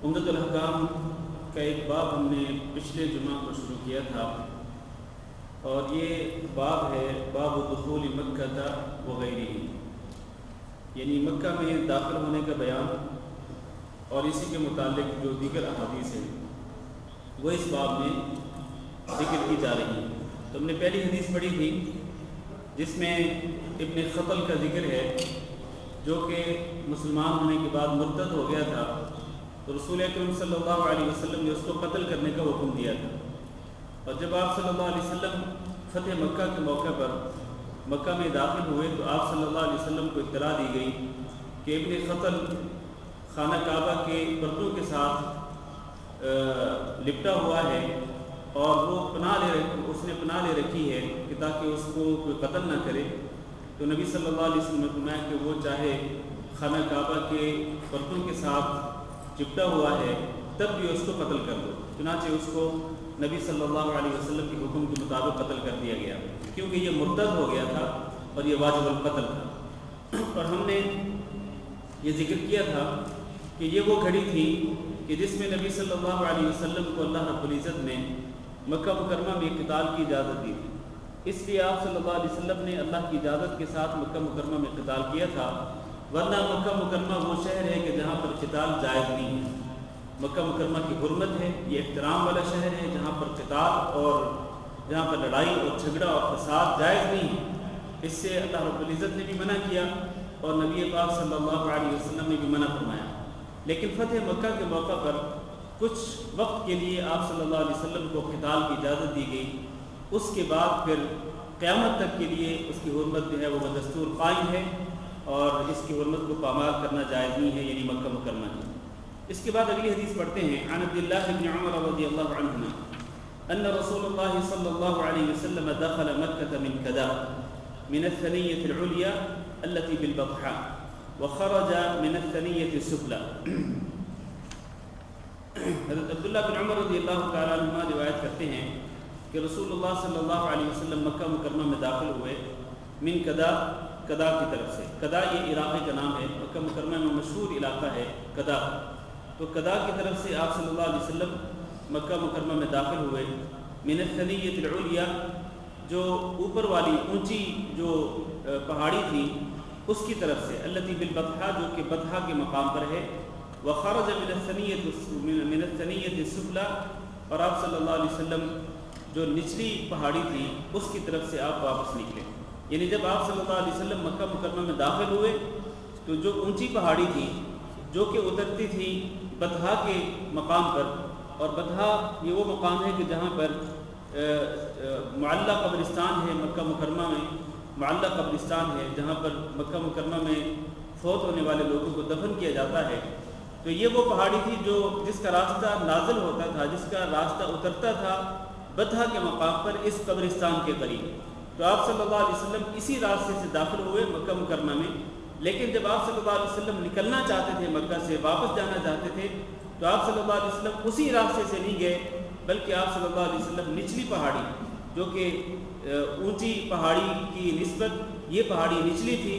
عمدۃ الاحکام کا ایک باب ہم نے پچھلے جمعہ کو شروع کیا تھا، اور یہ باب ہے باب دخول مکہ وغیرہ، یعنی مکہ میں داخل ہونے کا بیان اور اسی کے متعلق جو دیگر احادیث ہیں وہ اس باب میں ذکر کی جا رہی ہیں۔ تو ہم نے پہلی حدیث پڑھی تھی جس میں ابن خطل کا ذکر ہے، جو کہ مسلمان ہونے کے بعد مرتد ہو گیا تھا، تو رسول اکرم صلی اللہ علیہ وسلم نے اس کو قتل کرنے کا حکم دیا تھا۔ اور جب آپ صلی اللہ علیہ وسلم فتح مکہ کے موقع پر مکہ میں داخل ہوئے تو آپ صلی اللہ علیہ وسلم کو اطلاع دی گئی کہ ابن خطل خانہ کعبہ کے پردوں کے ساتھ لپٹا ہوا ہے، اور وہ اس نے پناہ لے رکھی ہے کہ تاکہ اس کو کوئی قتل نہ کرے۔ تو نبی صلی اللہ علیہ وسلم نے فرمایا کہ وہ چاہے خانہ کعبہ کے پردوں کے ساتھ چپٹا ہوا ہے تب بھی اس کو قتل کر دو۔ چنانچہ اس کو نبی صلی اللہ علیہ وسلم کے حکم کے مطابق قتل کر دیا گیا، کیونکہ یہ مرتد ہو گیا تھا اور یہ واجب القتل تھا۔ اور ہم نے یہ ذکر کیا تھا کہ یہ وہ گھڑی تھی کہ جس میں نبی صلی اللہ علیہ وسلم کو اللہ رب العزت نے مکہ مکرمہ میں قتال کی اجازت دی تھی، اس لیے آپ صلی اللہ علیہ وسلم نے اللہ کی اجازت کے ساتھ مکہ مکرمہ میں قتال کیا تھا، ورنہ مکہ مکرمہ وہ شہر ہے کہ جہاں پر قتال جائز نہیں ہے۔ مکہ مکرمہ کی حرمت ہے، یہ احترام والا شہر ہے جہاں پر قتال اور جہاں پر لڑائی اور جھگڑا اور فساد جائز نہیں ہے۔ اس سے اللہ رب العزت نے بھی منع کیا اور نبی پاک صلی اللہ علیہ وسلم نے بھی منع فرمایا۔ لیکن فتح مکہ کے موقع پر کچھ وقت کے لیے آپ صلی اللہ علیہ وسلم کو قتال کی اجازت دی گئی، اس کے بعد پھر قیامت تک کے لیے اس کی حرمت جو ہے وہ بدستور قائم ہے، اور اس کی حرمت کو پامال کرنا جائز نہیں ہے، یعنی مکہ مکرمہ کی۔ اس کے بعد اگلی حدیث پڑھتے ہیں۔ عن عبد اللہ بن عمر رضی اللہ عنہما ان رسول اللہ صلی اللہ علیہ وسلم دخل مکہ من کدا من الثنیۃ العلیٰ التي بالبطحاء وخرج من الثنیۃ السفلی۔ حضرت عبداللہ بن عمر رضی اللہ تعالیٰ عنہما روایت کرتے ہیں کہ رسول اللہ صلی اللہ علیہ وسلم مکہ مکرمہ میں داخل ہوئے من کدا کی طرف سے۔ کدا یہ علاقے کا نام ہے، مکہ مکرمہ میں مشہور علاقہ ہے کدا، تو کدا کی طرف سے آپ صلی اللہ علیہ وسلم مکہ مکرمہ میں داخل ہوئے۔ من الثنیۃ العلیٰ، جو اوپر والی اونچی جو پہاڑی تھی اس کی طرف سے، التی بالبطحاء، جو کہ بطحا کے مقام پر ہے۔ وخرج من الثنیۃ السفلی، اور آپ صلی اللہ علیہ وسلم جو نچلی پہاڑی تھی اس کی طرف سے آپ واپس نکلے۔ یعنی جب آپ صلی اللہ علیہ وسلم مکہ مکرمہ میں داخل ہوئے تو جو اونچی پہاڑی تھی جو کہ اترتی تھی بطحا کے مقام پر، اور بطحا یہ وہ مقام ہے کہ جہاں پر معلّہ قبرستان ہے، مکہ مکرمہ میں معلّہ قبرستان ہے جہاں پر مکہ مکرمہ میں فوت ہونے والے لوگوں کو دفن کیا جاتا ہے۔ تو یہ وہ پہاڑی تھی جس کا راستہ نازل ہوتا تھا، جس کا راستہ اترتا تھا بطحا کے مقام پر اس قبرستان کے قریب۔ تو آپ صلی اللہ علیہ وسلم اسی راستے سے داخل ہوئے مکہ مکرمہ میں، لیکن جب آپ صلی اللہ علیہ وسلم نکلنا چاہتے تھے مکہ سے، واپس جانا چاہتے تھے، تو آپ صلی اللہ علیہ وسلم اسی راستے سے نہیں گئے، بلکہ آپ صلی اللہ علیہ وسلم نچلی پہاڑی، جو کہ اونچی پہاڑی کی نسبت یہ پہاڑی نچلی تھی،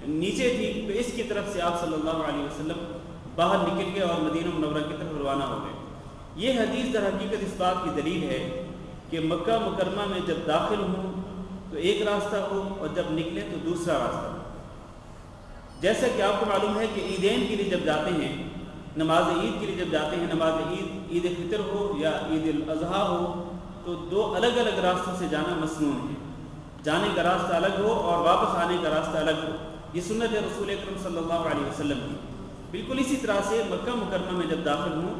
نیچے تھی، تو اس کی طرف سے آپ صلی اللہ علیہ وسلم باہر نکل گئے اور مدینہ منورہ کی طرف روانہ ہو گئے۔ یہ حدیث در حقیقت اس بات کی دلیل ہے کہ مکہ مکرمہ میں جب داخل ہوں تو ایک راستہ ہو اور جب نکلیں تو دوسرا راستہ ہو۔ جیسا کہ آپ کو معلوم ہے کہ عیدین کے لیے جب جاتے ہیں، نماز عید کے لیے جب جاتے ہیں، نماز عید فطر ہو یا عید الاضحیٰ ہو، تو دو الگ الگ راستوں سے جانا مسنون ہے۔ جانے کا راستہ الگ ہو اور واپس آنے کا راستہ الگ ہو، یہ سنت ہے رسول اکرم صلی اللہ علیہ وسلم کی۔ بالکل اسی طرح سے مکہ مکرمہ میں جب داخل ہوں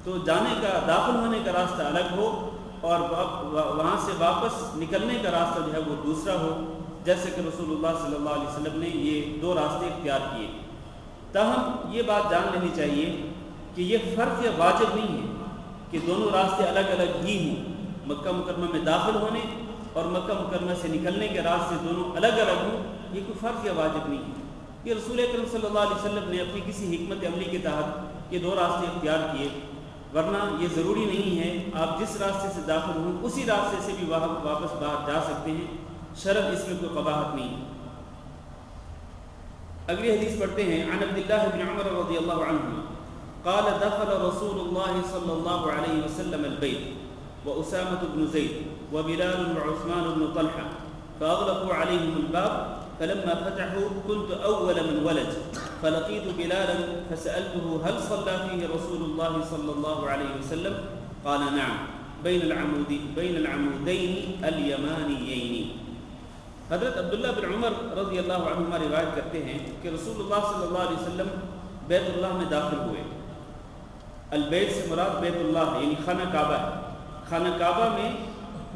تو داخل ہونے کا راستہ الگ ہو اور وہاں سے واپس نکلنے کا راستہ جو ہے وہ دوسرا ہو، جیسے کہ رسول اللہ صلی اللہ علیہ وسلم نے یہ دو راستے اختیار کیے۔ تاہم یہ بات جان لینی چاہیے کہ یہ فرض یا واجب نہیں ہے کہ دونوں راستے الگ الگ ہی ہوں، مکہ مکرمہ میں داخل ہونے اور مکہ مکرمہ سے نکلنے کے راستے دونوں الگ الگ ہوں، یہ کوئی فرض یا واجب نہیں ہے۔ یہ رسول اکرم صلی اللہ علیہ وسلم نے اپنی کسی حکمت عملی کے تحت یہ دو راستے اختیار کیے، ورنہ یہ ضروری نہیں ہے آپ جس راستے سے داخل ہوں اسی راستے سے بھی واپس باہر جا سکتے ہیں، شرط اس میں کوئی قباحت نہیں ہے۔ اگلی حدیث پڑھتے ہیں۔ عن عبد اللہ بن عمر رضی اللہ عنہ قال دخل رسول الله صلى الله عليه وسلم البيت وأسامة بن زيد وبلال وعثمان بن طلحة فأغلقوا عليهم الباب فلما فتحوا كنت أول من ولج فلقيت بلالا فسألته هل صلى فيه رسول الله صلى الله عليه وسلم؟ قال نعم بين العمودين اليمانيين. حضرت عبداللہ بن عمر رضی اللہ عنہما روایت کرتے ہیں کہ رسول اللہ صلی اللہ علیہ وسلم بیت اللہ میں داخل ہوئے. البیت سے مراد بیت اللہ یعنی خانہ کعبہ ہے. خانہ کعبہ میں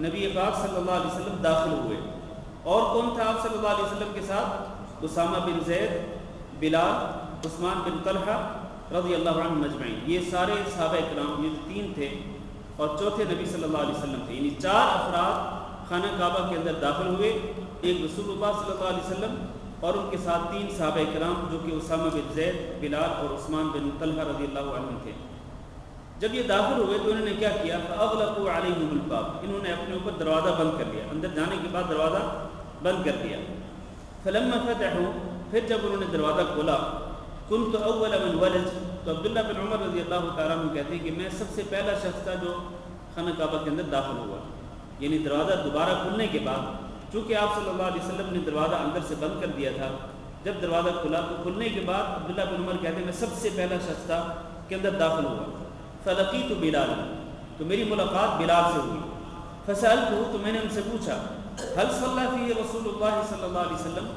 نبی پاک صلی اللہ علیہ وسلم داخل ہوئے. اور کون تھا آپ صلی اللہ علیہ وسلم کے ساتھ؟ اسامہ بن زید، بلال، عثمان بن طلحہ رضی اللہ عنہ مجمعین. یہ سارے صحابہ کرام، یہ تین تھے اور چوتھے نبی صلی اللہ علیہ وسلم تھے. یعنی 4 افراد خانہ کعبہ کے اندر داخل ہوئے. ایک رسول اللہ صلی اللہ علیہ وسلم اور ان کے ساتھ 3 صحابہ کرام جو کہ اسامہ بن زید، بلال اور عثمان بن طلحہ رضی اللہ عنہ تھے. جب یہ داخل ہوئے تو انہوں نے کیا کیا؟ فاغلقوا علیہم الباب، انہوں نے اپنے اوپر دروازہ بند کر لیا. اندر جانے کے بعد دروازہ بند کر دیا. فلما فتحوا، پھر جب انہوں نے دروازہ کھولا، كنت اول من ولج، تو عبداللہ بن عمر رضی اللہ تعالیٰ عنہ کہتے ہیں کہ میں سب سے پہلا شخص تھا جو خانہ کعبہ کے اندر داخل ہوا. یعنی دروازہ دوبارہ کھلنے کے بعد، چونکہ آپ صلی اللہ علیہ وسلم نے دروازہ اندر سے بند کر دیا تھا، جب دروازہ کھلا تو کھلنے کے بعد عبداللہ بن عمر کہتے ہیں میں سب سے پہلا شخص تھا کہ اندر داخل ہوا. فلقیت بلال، تو میری ملاقات بلال سے ہوئی. فسألته، تو میں نے ان سے پوچھا هل صلى فيه رسول اللہ صلی اللہ علیہ وسلم،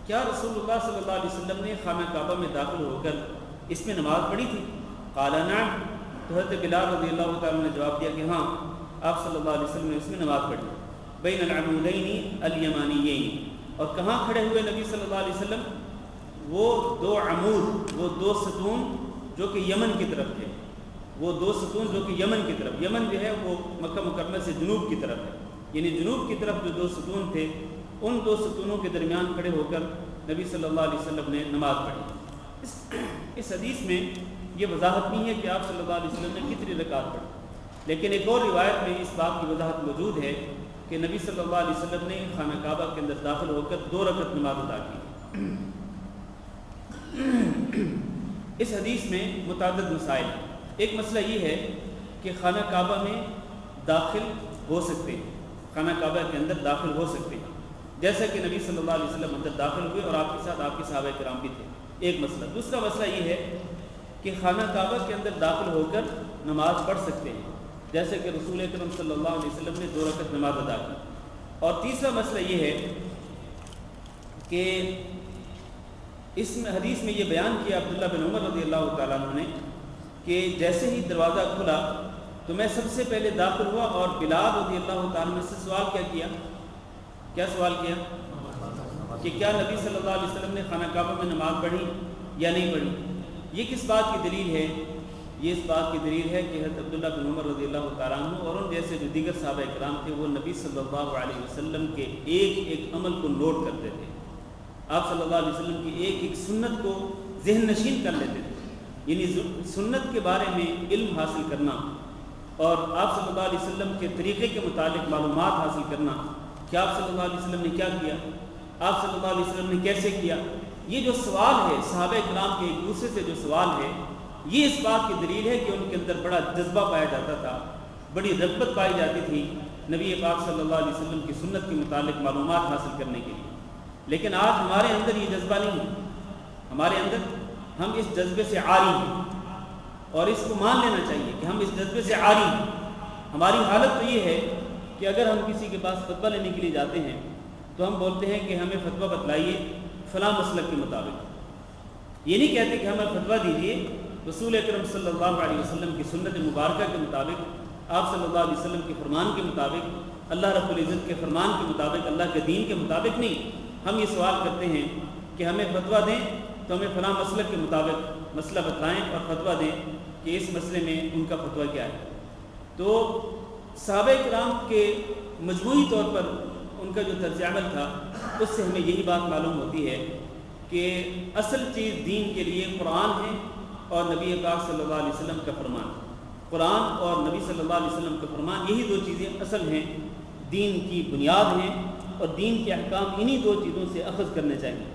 کیا رسول اللہ صلی اللہ علیہ وسلم نے خانہ کعبہ میں داخل ہو کر اس میں نماز پڑھی تھی؟ قال نعم، تو حضرت بلال رضی اللہ تعالیٰ نے جواب دیا کہ ہاں آپ صلی اللہ علیہ وسلم نے اس میں نماز پڑھی. بین العمودین الیمانیین، اور کہاں کھڑے ہوئے نبی صلی اللہ علیہ وسلم؟ وہ 2 عمود، وہ 2 ستون جو کہ یمن کی طرف تھے. وہ 2 ستون جو کہ یمن کی طرف، یمن جو ہے وہ مکہ مکرمہ سے جنوب کی طرف ہے، یعنی جنوب کی طرف جو 2 ستون تھے ان 2 ستونوں کے درمیان کھڑے ہو کر نبی صلی اللہ علیہ وسلم نے نماز پڑھی. اس حدیث میں یہ وضاحت نہیں ہے کہ آپ صلی اللہ علیہ وسلم نے کتنی رکعت پڑھی، لیکن ایک اور روایت میں اس بات کی وضاحت موجود ہے کہ نبی صلی اللہ علیہ وسلم نے خانہ کعبہ کے اندر داخل ہو کر 2 رکعت نماز ادا کی. اس حدیث میں متعدد مسائل. ایک مسئلہ یہ ہے کہ خانہ کعبہ میں داخل ہو سکتے ہیں، خانہ کعبہ کے اندر داخل ہو سکتے ہیں، جیسا کہ نبی صلی اللہ علیہ وسلم اندر داخل ہوئے اور آپ کے ساتھ آپ کے صحابہ کرام بھی تھے. ایک مسئلہ. دوسرا مسئلہ یہ ہے کہ خانہ کعبہ کے اندر داخل ہو کر نماز پڑھ سکتے ہیں، جیسے کہ رسول اکرم صلی اللہ علیہ وسلم نے 2 رکعت نماز ادا کی. اور تیسرا مسئلہ یہ ہے کہ اس میں حدیث میں یہ بیان کیا عبداللہ بن عمر رضی اللہ تعالیٰ عنہ نے کہ جیسے ہی دروازہ کھلا تو میں سب سے پہلے داخل ہوا اور بلال رضی اللہ تعالیٰ عنہ سے سوال کیا سوال کیا کہ کیا نبی صلی اللہ علیہ وسلم نے خانہ کعبہ میں نماز پڑھی یا نہیں پڑھی. یہ کس بات کی دلیل ہے؟ یہ اس بات کی دلیل ہے کہ حضرت عبداللہ بن عمر رضی اللہ تعالیٰ عنہ اور ان جیسے جو دیگر صحابہ اکرام تھے وہ نبی صلی اللہ علیہ وسلم کے ایک عمل کو نوٹ کرتے تھے. آپ صلی اللہ علیہ وسلم کی ایک سنت کو ذہن نشین کر لیتے تھے. یعنی سنت کے بارے میں علم حاصل کرنا اور آپ صلی اللہ علیہ وسلم کے طریقے کے متعلق معلومات حاصل کرنا کہ آپ صلی اللہ علیہ وسلم نے کیا کیا، آپ صلی اللہ علیہ وسلم نے کیسے کیا. یہ جو سوال ہے صحابہ کرام کے ایک دوسرے سے جو سوال ہے، یہ اس بات کی دلیل ہے کہ ان کے اندر بڑا جذبہ پایا جاتا تھا، بڑی رغبت پائی جاتی تھی نبی پاک صلی اللہ علیہ وسلم کی سنت کے متعلق معلومات حاصل کرنے کے لیے. لیکن آج ہمارے اندر یہ جذبہ نہیں ہے. ہمارے اندر ہم اس جذبے سے عاری ہیں اور اس کو مان لینا چاہیے کہ ہم اس جذبے سے عاری ہیں. ہماری حالت تو یہ ہے کہ اگر ہم کسی کے پاس فتویٰ لینے کے لیے جاتے ہیں تو ہم بولتے ہیں کہ ہمیں فتویٰ بتلائیے فلاں مسلک کے مطابق. یہ نہیں کہتے کہ ہمیں فتویٰ دیجیے رسول اکرم صلی اللہ علیہ وسلم کی سنت مبارکہ کے مطابق، آپ صلی اللہ علیہ وسلم کے فرمان کے مطابق، اللہ رب العزت کے فرمان کے مطابق، اللہ کے دین کے مطابق نہیں. ہم یہ سوال کرتے ہیں کہ ہمیں فتویٰ دیں تو ہمیں فلاں مسلک کے مطابق مسئلہ بتلائیں اور فتویٰ دیں کہ اس مسئلے میں ان کا فتویٰ کیا ہے. تو صحابہ کرام کے مجموعی طور پر ان کا جو طرز عمل تھا اس سے ہمیں یہی بات معلوم ہوتی ہے کہ اصل چیز دین کے لیے قرآن ہے اور نبی پاک صلی اللہ علیہ وسلم کا فرمان. قرآن اور نبی صلی اللہ علیہ وسلم کا فرمان، یہی 2 چیزیں اصل ہیں، دین کی بنیاد ہیں اور دین کے احکام انہی 2 چیزوں سے اخذ کرنے چاہیے.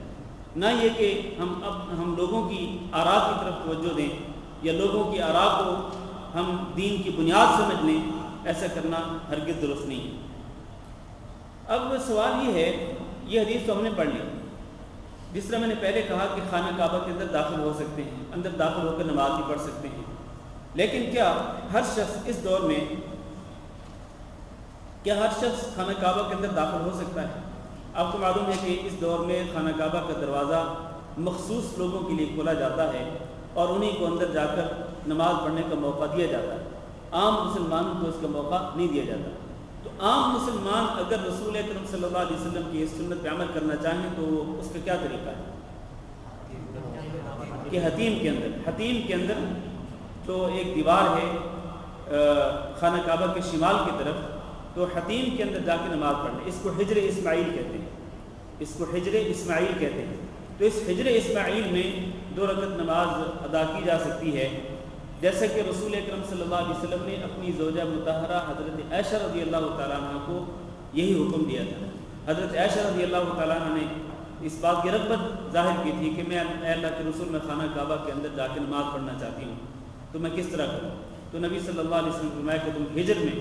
نہ یہ کہ ہم لوگوں کی آراء کی طرف توجہ دیں یا لوگوں کی آراء کو ہم دین کی بنیاد سمجھ لیں، ایسا کرنا ہرگز درست نہیں ہے۔ اب سوال یہ ہے، یہ حدیث تو ہم نے پڑھ لی، جس طرح میں نے پہلے کہا کہ خانہ کعبہ کے اندر داخل ہو سکتے ہیں، اندر داخل ہو کر نماز بھی پڑھ سکتے ہیں، لیکن کیا ہر شخص اس دور میں خانہ کعبہ کے اندر داخل ہو سکتا ہے؟ آپ کو معلوم ہے کہ اس دور میں خانہ کعبہ کا دروازہ مخصوص لوگوں کے لیے کھولا جاتا ہے اور انہیں کو اندر جا کر نماز پڑھنے کا موقع دیا جاتا ہے، عام مسلمانوں کو اس کا موقع نہیں دیا جاتا۔ تو عام مسلمان اگر رسول اکرم صلی اللہ علیہ وسلم کی اس سنت پہ عمل کرنا چاہیں تو اس کا کیا طریقہ ہے کہ حتیم کے اندر جو ایک دیوار ہے خانہ کعبہ کے شمال کی طرف، تو حتیم کے اندر جا کے نماز پڑھنا، اس کو حجر اسماعیل کہتے ہیں۔ تو اس حجر اسماعیل میں 2 رکعت نماز ادا کی جا سکتی ہے، جیسا کہ رسول اکرم صلی اللہ علیہ وسلم نے اپنی زوجہ مطہرہ حضرت عائشہ رضی اللہ تعالیٰ عنہ کو یہی حکم دیا تھا۔ حضرت عائشہ رضی اللہ تعالیٰ عنہ نے اس بات کی رغبت ظاہر کی تھی کہ میں اے اللہ کے رسول میں خانہ کعبہ کے اندر جا کے نماز پڑھنا چاہتی ہوں، تو میں کس طرح کروں؟ تو نبی صلی اللہ علیہ وسلم نے فرمایا کہ تم ہجر میں،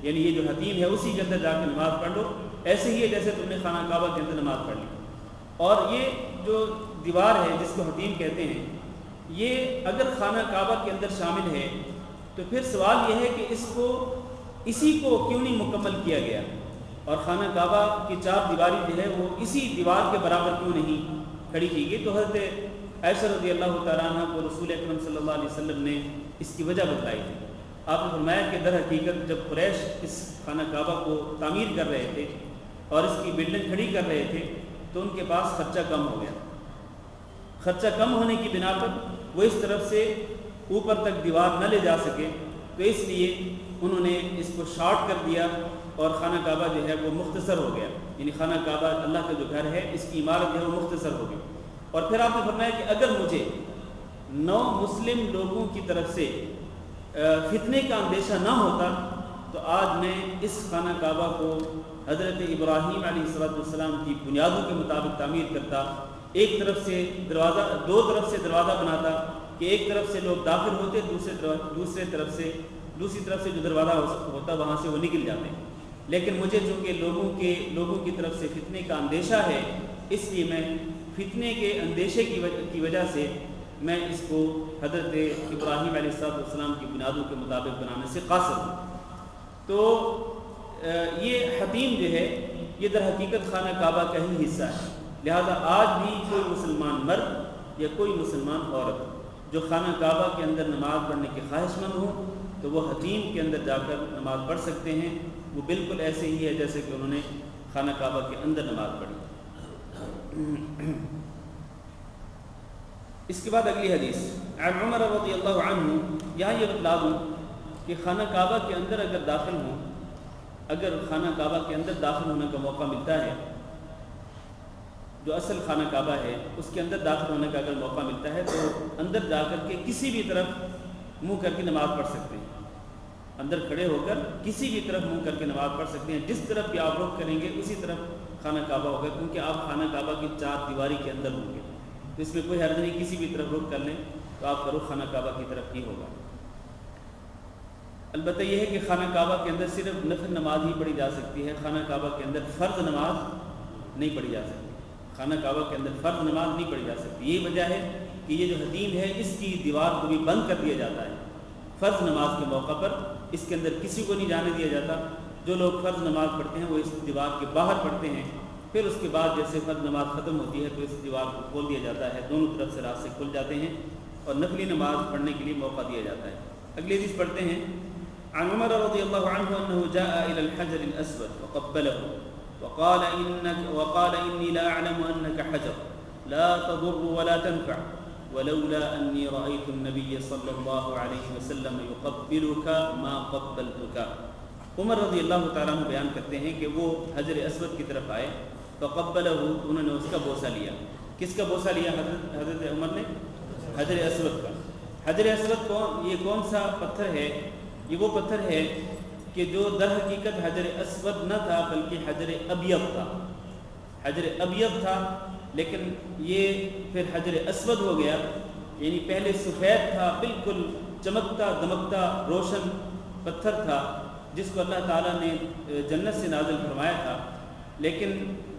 یعنی یہ جو حتیم ہے اسی کے اندر جا کے نماز پڑھ لو، ایسے ہی ہے جیسے تم نے خانہ کعبہ کے اندر نماز پڑھ لی۔ اور یہ جو دیوار ہے جس کو حتیم کہتے ہیں، یہ اگر خانہ کعبہ کے اندر شامل ہے تو پھر سوال یہ ہے کہ اسی کو کیوں نہیں مکمل کیا گیا، اور خانہ کعبہ کی 4 دیواری جو ہے وہ اسی دیوار کے برابر کیوں نہیں کھڑی کی گئی؟ تو حضرت عائشہ رضی اللہ تعالیٰ عنہ کو رسول اکرم صلی اللہ علیہ وسلم نے اس کی وجہ بتلائی تھی۔ آپ نے فرمایا کہ در حقیقت جب قریش اس خانہ کعبہ کو تعمیر کر رہے تھے اور اس کی بلڈنگ کھڑی کر رہے تھے تو ان کے پاس خرچہ کم ہو گیا۔ خرچہ کم ہونے کی بنا پر وہ اس طرف سے اوپر تک دیوار نہ لے جا سکے، تو اس لیے انہوں نے اس کو شارٹ کر دیا اور خانہ کعبہ جو ہے وہ مختصر ہو گیا، یعنی خانہ کعبہ اللہ کا جو گھر ہے اس کی عمارت جو ہے وہ مختصر ہو گئی۔ اور پھر آپ نے فرمایا کہ اگر مجھے 9 مسلم لوگوں کی طرف سے فتنے کا اندیشہ نہ ہوتا تو آج میں اس خانہ کعبہ کو حضرت ابراہیم علیہ السلام کی بنیادوں کے مطابق تعمیر کرتا، ایک طرف سے دروازہ، 2 طرف سے دروازہ بناتا کہ ایک طرف سے لوگ داخل ہوتے، دوسری طرف سے جو دروازہ ہوتا وہاں سے وہ نکل جاتے۔ لیکن مجھے چونکہ لوگوں کی طرف سے فتنے کا اندیشہ ہے، اس لیے میں فتنے کے اندیشے کی وجہ سے میں اس کو حضرت ابراہیم علیہ السلام کی بنیادوں کے مطابق بنانے سے قاصر ہوں۔ تو یہ حتیم جو ہے یہ در حقیقت خانہ کعبہ کا ہی حصہ ہے، لہذا آج بھی کوئی مسلمان مرد یا کوئی مسلمان عورت جو خانہ کعبہ کے اندر نماز پڑھنے کے خواہش مند ہوں تو وہ حتیم کے اندر جا کر نماز پڑھ سکتے ہیں، وہ بالکل ایسے ہی ہے جیسے کہ انہوں نے خانہ کعبہ کے اندر نماز پڑھی۔ اس کے بعد اگلی حدیث عن عمر رضی اللہ عنہ، یہاں یہ بتلا دوں کہ خانہ کعبہ کے اندر اگر خانہ کعبہ کے اندر داخل ہونے کا موقع ملتا ہے، جو اصل خانہ کعبہ ہے اس کے اندر داخل ہونے کا اگر موقع ملتا ہے تو اندر جا کر کے کسی بھی طرف منہ کر کے نماز پڑھ سکتے ہیں، اندر کھڑے ہو کر کسی بھی طرف منہ کر کے نماز پڑھ سکتے ہیں، جس طرف بھی آپ رخ کریں گے اسی طرف خانہ کعبہ ہوگا، کیونکہ آپ خانہ کعبہ کی 4 دیواری کے اندر ہوں گے، تو اس میں کوئی حرج نہیں، کسی بھی طرف رخ کر لیں تو آپ کا رخ خانہ کعبہ کی طرف ہی ہوگا۔ البتہ یہ ہے کہ خانہ کعبہ کے اندر صرف نفل نماز ہی پڑھی جا سکتی ہے، خانہ کعبہ کے اندر فرض نماز نہیں پڑھی جا سکتی، خانہ کعبہ کے اندر فرض نماز نہیں پڑھی جا سکتی۔ یہی وجہ ہے کہ یہ جو حتیم ہے اس کی دیوار کو بھی بند کر دیا جاتا ہے، فرض نماز کے موقع پر اس کے اندر کسی کو نہیں جانے دیا جاتا، جو لوگ فرض نماز پڑھتے ہیں وہ اس دیوار کے باہر پڑھتے ہیں، پھر اس کے بعد جیسے فرض نماز ختم ہوتی ہے تو اس دیوار کو کھول دیا جاتا ہے، دونوں طرف سے راستے کھل جاتے ہیں اور نفلی نماز پڑھنے کے لیے موقع دیا جاتا ہے۔ اگلی حدیث پڑھتے ہیں عن عمر رضی اللہ عنہ انه جاء الى الحجر الاسود وقبله وقال اني لا اعلم انك حجر لا تضر ولا تنفع ولولا اني رايت النبي صلى الله عليه وسلم يقبلك ما قبلتك۔ عمر رضی اللہ تعالیٰ عنہ بیان کرتے ہیں کہ وہ حجر اسود کی طرف آئے، فقبلہ، انہوں نے اس کا بوسہ لیا۔ کس کا بوسہ لیا حضرت عمر نے؟ حجر اسود کا۔ حجر اسود یہ کون سا پتھر ہے؟ یہ وہ پتھر ہے کہ جو در حقیقت حجر اسود نہ تھا بلکہ حجر ابیض تھا، حجر ابیض تھا لیکن یہ پھر حجر اسود ہو گیا، یعنی پہلے سفید تھا، بالکل چمکتا دمکتا روشن پتھر تھا جس کو اللہ تعالیٰ نے جنت سے نازل فرمایا تھا، لیکن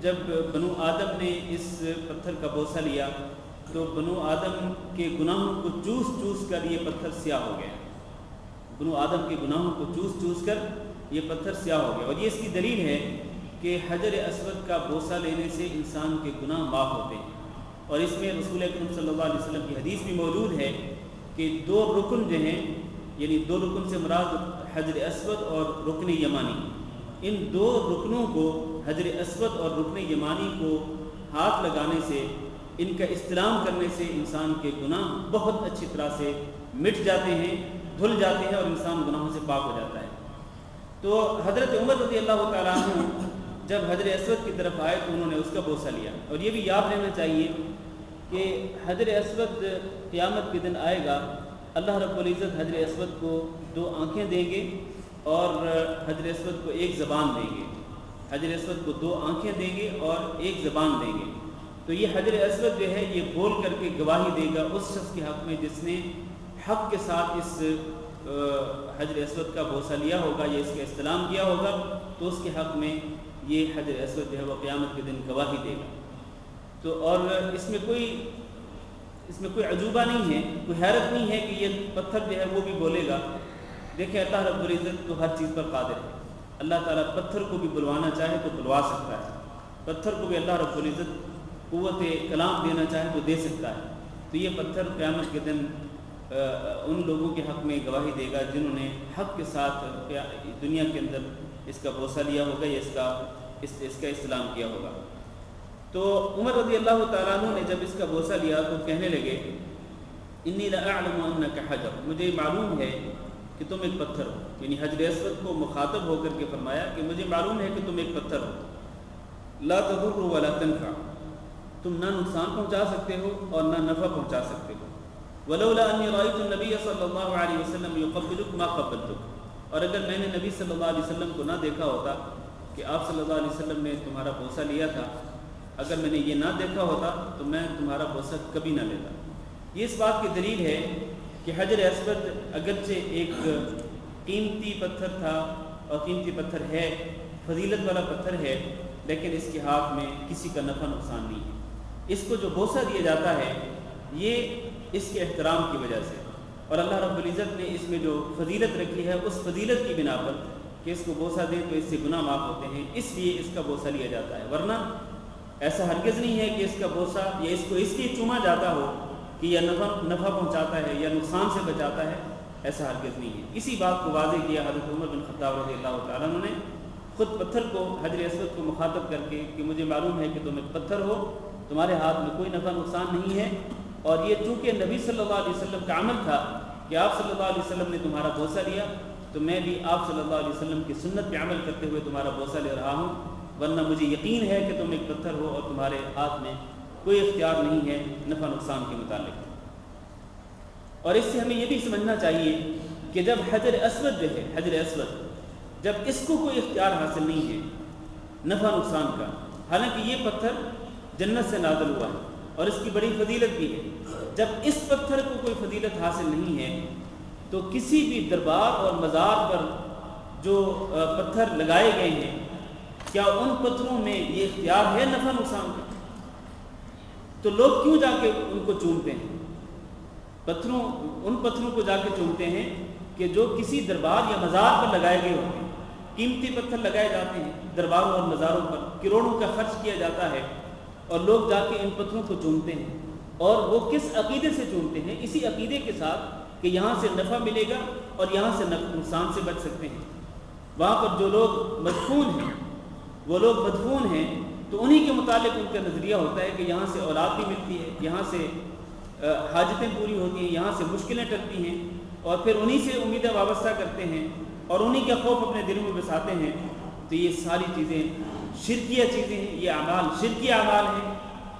جب بنو آدم نے اس پتھر کا بوسہ لیا تو بنو آدم کے گناہوں کو چوس چوس کر یہ پتھر سیاہ ہو گیا، بنو آدم کے گناہوں کو چوس چوس کر یہ پتھر سیاہ ہو گیا۔ اور یہ اس کی دلیل ہے کہ حجر اسود کا بوسہ لینے سے انسان کے گناہ معاف ہوتے ہیں، اور اس میں رسول اکرم صلی اللہ علیہ وسلم کی حدیث بھی موجود ہے کہ 2 رکن جو ہیں، یعنی 2 رکن سے مراد حجر اسود اور رکن یمانی، ان 2 رکنوں کو، حجر اسود اور رکن یمانی کو ہاتھ لگانے سے، ان کا استلام کرنے سے انسان کے گناہ بہت اچھی طرح سے مٹ جاتے ہیں، دھل جاتے ہیں اور انسان گناہوں سے پاک ہو جاتا ہے۔ تو حضرت عمر رضی اللہ تعالیٰ عنہ جب حجر اسود کی طرف آئے تو انہوں نے اس کا بوسہ لیا، اور یہ بھی یاد رہنا چاہیے کہ حجر اسود قیامت کے دن آئے گا، اللہ رب العزت حجر اسود کو 2 آنکھیں دیں گے اور حجر اسود کو 1 زبان دیں گے، حجر اسود کو 2 آنکھیں دیں گے اور 1 زبان دیں گے۔ تو یہ حجر اسود جو ہے یہ بول کر کے گواہی دے گا اس شخص کے حق میں جس نے حق کے ساتھ اس حجر اسود کا بوسہ لیا ہوگا یا اس کا استلام کیا ہوگا، تو اس کے حق میں یہ حجر اسود جو ہے وہ قیامت کے دن گواہی دے گا۔ تو اور اس میں کوئی عجوبہ نہیں ہے، کوئی حیرت نہیں ہے کہ یہ پتھر جو ہے وہ بھی بولے گا۔ دیکھیں اللہ رب العزت تو ہر چیز پر قادر ہے، اللہ تعالیٰ پتھر کو بھی بلوانا چاہے تو بلوا سکتا ہے، پتھر کو بھی اللہ رب العزت قوت کلام دینا چاہے تو دے سکتا ہے۔ تو یہ پتھر قیامت کے دن ان لوگوں کے حق میں گواہی دے گا جنہوں نے حق کے ساتھ دنیا کے اندر اس کا بوسہ لیا ہوگا یا اس کا استلام کیا ہوگا۔ تو عمر رضی اللہ تعالیٰ عنہ نے جب اس کا بوسہ لیا تو کہنے لگے انی لأعلم انک حجر، مجھے معلوم ہے کہ تم ایک پتھر ہو، یعنی حجر اسود کو مخاطب ہو کر کے فرمایا کہ مجھے معلوم ہے کہ تم ایک پتھر ہو، لا تضر ولا تنفع، تم نہ نقصان پہنچا سکتے ہو اور نہ نفع پہنچا سکتے ہو، ولولا انی رأیت النبی صلی اللہ علیہ وسلم یقبلک ما قبلتک، اور اگر میں نے نبی صلی اللہ علیہ وسلم کو نہ دیکھا ہوتا کہ آپ صلی اللہ علیہ وسلم نے تمہارا بوسہ لیا تھا، اگر میں نے یہ نہ دیکھا ہوتا تو میں تمہارا بوسہ کبھی نہ لیتا۔ یہ اس بات کی دلیل ہے کہ حجر اسود اگرچہ ایک قیمتی پتھر تھا اور قیمتی پتھر ہے، فضیلت والا پتھر ہے، لیکن اس کے ہاتھ میں کسی کا نفع نقصان نہیں ہے۔ اس کو جو بوسہ دیا جاتا ہے یہ اس کے احترام کی وجہ سے، اور اللہ رب العزت نے اس میں جو فضیلت رکھی ہے اس فضیلت کی بنا پر کہ اس کو بوسہ دیں تو اس سے گناہ معاف ہوتے ہیں، اس لیے اس کا بوسہ لیا جاتا ہے۔ ورنہ ایسا ہرگز نہیں ہے کہ اس کا بوسہ یا اس کو اس لیے چوما جاتا ہو کہ یہ نفع پہنچاتا ہے یا نقصان سے بچاتا ہے، ایسا ہرگز نہیں ہے۔ اسی بات کو واضح کیا حضرت عمر بن خطاب رضی اللہ تعالیٰ عنہ نے خود پتھر کو، حجر اسود کو مخاطب کر کے کہ مجھے معلوم ہے کہ تم ایک پتھر ہو، تمہارے ہاتھ میں کوئی نفع نقصان نہیں ہے، اور یہ چونکہ نبی صلی اللہ علیہ وسلم کا عمل تھا کہ آپ صلی اللہ علیہ وسلم نے تمہارا بوسہ لیا، تو میں بھی آپ صلی اللہ علیہ وسلم کی سنت پہ عمل کرتے ہوئے تمہارا بوسہ لے رہا ہوں، ورنہ مجھے یقین ہے کہ تم ایک پتھر ہو اور تمہارے ہاتھ میں کوئی اختیار نہیں ہے نفع نقصان کے متعلق۔ اور اس سے ہمیں یہ بھی سمجھنا چاہیے کہ جب حجر اسود جو ہے، حجر اسود جب اس کو کوئی اختیار حاصل نہیں ہے نفع نقصان کا، حالانکہ یہ پتھر جنت سے نازل ہوا ہے اور اس کی بڑی فضیلت بھی ہے، جب اس پتھر کو کوئی فضیلت حاصل نہیں ہے تو کسی بھی دربار اور مزار پر جو پتھر لگائے گئے ہیں کیا ان پتھروں میں یہ اختیار ہے نفع نقصان کا؟ تو لوگ کیوں جا کے ان کو چومتے ہیں؟ ان پتھروں کو جا کے چومتے ہیں کہ جو کسی دربار یا مزار پر لگائے گئے ہوتے ہیں۔ قیمتی پتھر لگائے جاتے ہیں درباروں اور مزاروں پر، کروڑوں کا خرچ کیا جاتا ہے، اور لوگ جا کے ان پتھروں کو چومتے ہیں، اور وہ کس عقیدے سے چومتے ہیں؟ اسی عقیدے کے ساتھ کہ یہاں سے نفع ملے گا اور یہاں سے نقصان سے بچ سکتے ہیں۔ وہاں پر جو لوگ مدفون ہیں، وہ لوگ مدفون ہیں تو انہی کے متعلق ان کا نظریہ ہوتا ہے کہ یہاں سے اولاد بھی ملتی ہے، یہاں سے حاجتیں پوری ہوتی ہیں، یہاں سے مشکلیں ٹلتی ہیں، اور پھر انہی سے امیدیں وابستہ کرتے ہیں اور انہی کا خوف اپنے دلوں میں بساتے ہیں۔ تو یہ ساری چیزیں شرکیہ چیزیں ہیں، یہ اعمال شرکی اعمال ہیں۔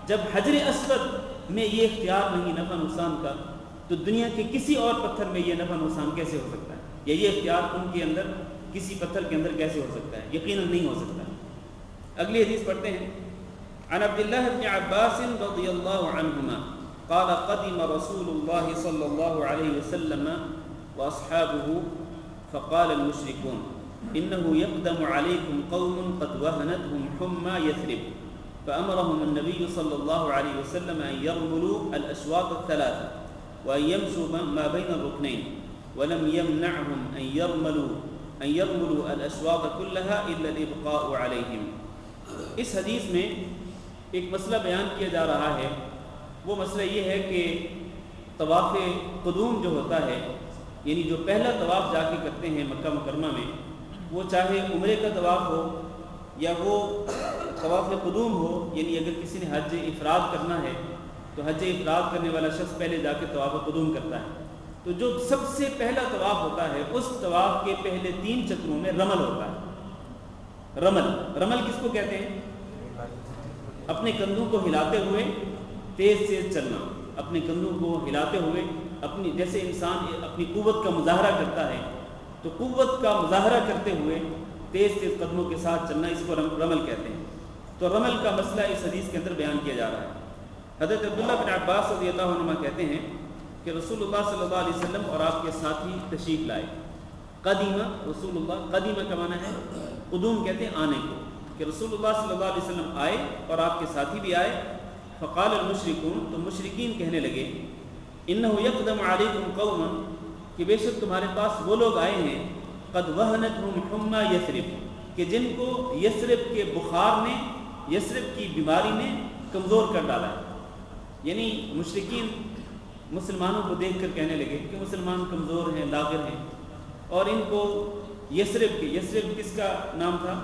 جب حجر اسود میں یہ اختیار نہیں نفع نقصان کا، تو دنیا کے کسی اور پتھر میں یہ نفع نقصان کیسے ہو سکتا ہے، یا یہ اختیار ان کے اندر کسی پتھر کے اندر کیسے ہو سکتا ہے؟ یقیناً نہیں ہو سکتا۔ اگلی حدیث پڑھتے ہیں۔ عن عبداللہ بن عباس رضی اللہ عنہما قال قدم رسول الله صلى الله عليه وسلم وأصحابه فقال المشركون إنه يقدم عليكم قوم قد وهنتهم حمى يثرب فأمرهم النبي صلى الله عليه وسلم أن يرملوا الأشواط الثلاثة وأن يمشوا ما بين الركنين ولم يمنعهم أن يرملوا الأشواط كلها إلا الإبقاء عليهم. اس حدیث میں ایک مسئلہ بیان کیا جا رہا ہے. وہ مسئلہ یہ ہے کہ طواف قدوم جو ہوتا ہے، یعنی جو پہلا طواف جا کے کرتے ہیں مکہ مکرمہ میں، وہ چاہے عمرے کا طواف ہو یا وہ طواف قدوم ہو، یعنی اگر کسی نے حج افراد کرنا ہے تو حج افراد کرنے والا شخص پہلے جا کے طواف قدوم کرتا ہے. تو جو سب سے پہلا طواف ہوتا ہے اس طواف کے پہلے 3 چکروں میں رمل ہوتا ہے. رمل کس کو کہتے ہیں؟ اپنے کندھوں کو ہلاتے ہوئے تیز چلنا. اپنے کندھوں کو ہلاتے ہوئے جیسے انسان اپنی قوت کا مظاہرہ کرتا ہے، تو قوت کا مظاہرہ کرتے ہوئے تیز قدموں کے ساتھ چلنا، اس کو رمل کہتے ہیں. تو رمل کا مسئلہ اس حدیث کے اندر بیان کیا جا رہا ہے. حضرت عبداللہ بن عباس رضی اللہ عنہما کہتے ہیں کہ رسول اللہ صلی اللہ علیہ وسلم اور آپ کے ساتھی تشریف لائے. قدیم رسول اللہ، قدیم کا معنی ہے قدوم کہتے ہیں آنے کو، کہ رسول اللہ صلی اللہ علیہ وسلم آئے اور آپ کے ساتھی بھی آئے. فقال المشرکون، تو مشرکین کہنے لگے انہ یقدم علیکم قوما، کہ بے شک تمہارے پاس وہ لوگ آئے ہیں قد وہنتہم حمی یثرب، کہ جن کو یثرب کے بخار نے، یثرب کی بیماری نے کمزور کر ڈالا ہے. یعنی مشرکین مسلمانوں کو دیکھ کر کہنے لگے کہ مسلمان کمزور ہیں، لاغر ہیں، اور ان کو یثرب کس کا نام تھا؟